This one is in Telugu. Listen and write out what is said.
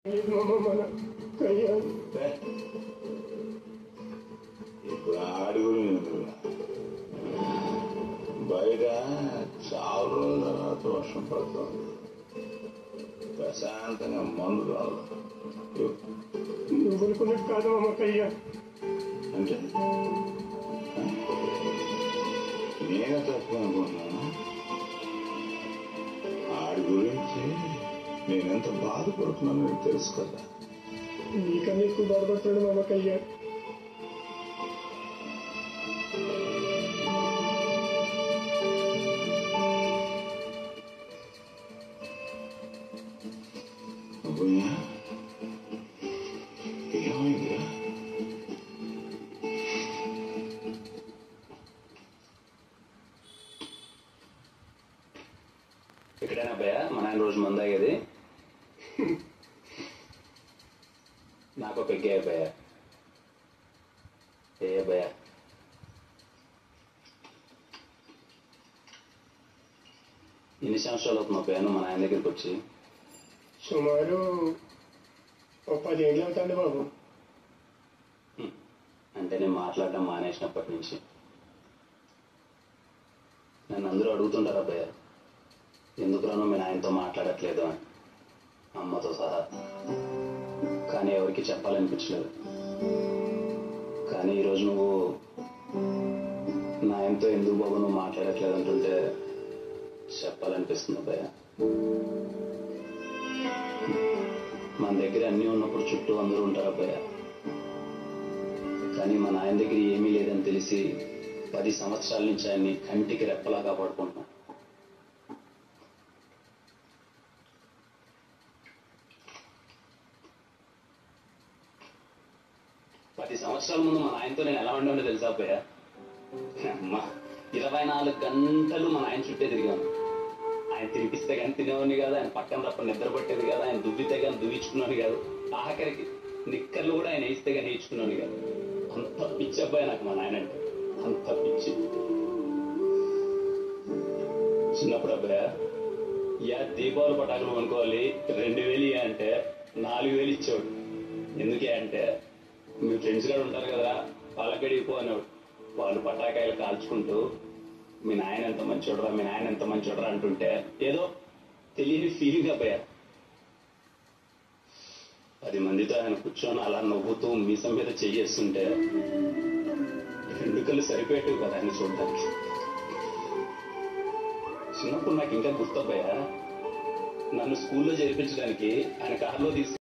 ఇప్పుడు ఆడుగురు బయట చాలా రోజుల తర్వాత వర్షం పడుతుంది. ప్రశాంతంగా మందు రాదు. నువ్వు అనుకున్నట్టు కాదు అమ్మకయ్య. అంటే నేనే తప్పు అనుకున్నాను. ఆడి గురించి నేనెంత బాధపడుతున్నానో నీకు తెలుసు కదా. నీకన్నా ఎక్కువ బాధపడుతున్నాడు అమ్మకయ్య. ఏమైందా? ఎక్కడైనా భయ మన ఆయన రోజు మంది అయ్యేది నాకు పెగ్గే భయ. ఏ భయ ఎన్ని సంవత్సరాలు అవుతున్నా భయాను మన ఆయన దగ్గరికి వచ్చి? సుమారు 10 ఏళ్ళు అవుతాండి బాబు. అంటే నేను మాట్లాడడం మానేసినప్పటి నుంచి నన్ను అందరూ అడుగుతుంటారా భయ ఎందుకురానో మీ నాయనతో మాట్లాడట్లేదు అని, అమ్మతో సహా. కానీ ఎవరికి చెప్పాలనిపించలేదు. కానీ ఈరోజు నువ్వు నాయనతో ఎందుకు బాబు నువ్వు మాట్లాడట్లేదు అంటుంటే చెప్పాలనిపిస్తుంది భయ. మన దగ్గర అన్నీ ఉన్నప్పుడు చుట్టూ అందరూ ఉంటారు అబ్బాయ. కానీ మా నాయన దగ్గర ఏమీ లేదని తెలిసి 10 సంవత్సరాల నుంచి ఆయన్ని కంటికి రెప్పలా కాపాడుకుంటున్నాం. పది సంవత్సరాల ముందు మా నాయనతో నేను ఎలా ఉండేవాడో తెలుసా అబ్బాయ? అమ్మా 24 గంటలు మా నాయన చుట్టే తిరిగాను. ఆయన తినిపిస్తే కానీ తినేవాడిని కాదు, ఆయన పక్కన తప్ప నిద్ర పట్టేది కాదు, ఆయన దువ్వితే కానీ దువ్వించుకున్నాను కాదు, ఆఖరికి నిక్కర్లు కూడా ఆయన వేస్తే కానీ వేయించుకున్నాను కాదు. అంత పిచ్చి అబ్బాయి నాకు మా నాయన అంటే, అంత పిచ్చి. చిన్నప్పుడు అబ్బాయ దీపావళి పటాకులు కొనుక్కోవాలి 2000 అంటే 4000 ఇచ్చేవాడు. ఎందుకే అంటే మీ ఫ్రెండ్స్ కూడా ఉంటారు కదా వాళ్ళకడికి పో అనేవాడు. వాళ్ళు పటాకాయలు కాల్చుకుంటూ మీ నాయన ఎంత మంచోడరా మీ నాయన ఎంత మంచోడరా అంటుంటే ఏదో తెలియని ఫీలింగ్ అబ్బాయా. 10 మందితో ఆయన కూర్చొని అలా నవ్వుతూ మీసం మీద చెయ్యేస్తుంటే 2 కళ్ళు సరిపోయేటివి కదా ఆయన చూడడానికి. చిన్నప్పుడు నాకు ఇంకా గుర్తబ్బాయా, నన్ను స్కూల్లో చేర్పించడానికి ఆయన కారులో తీసుకు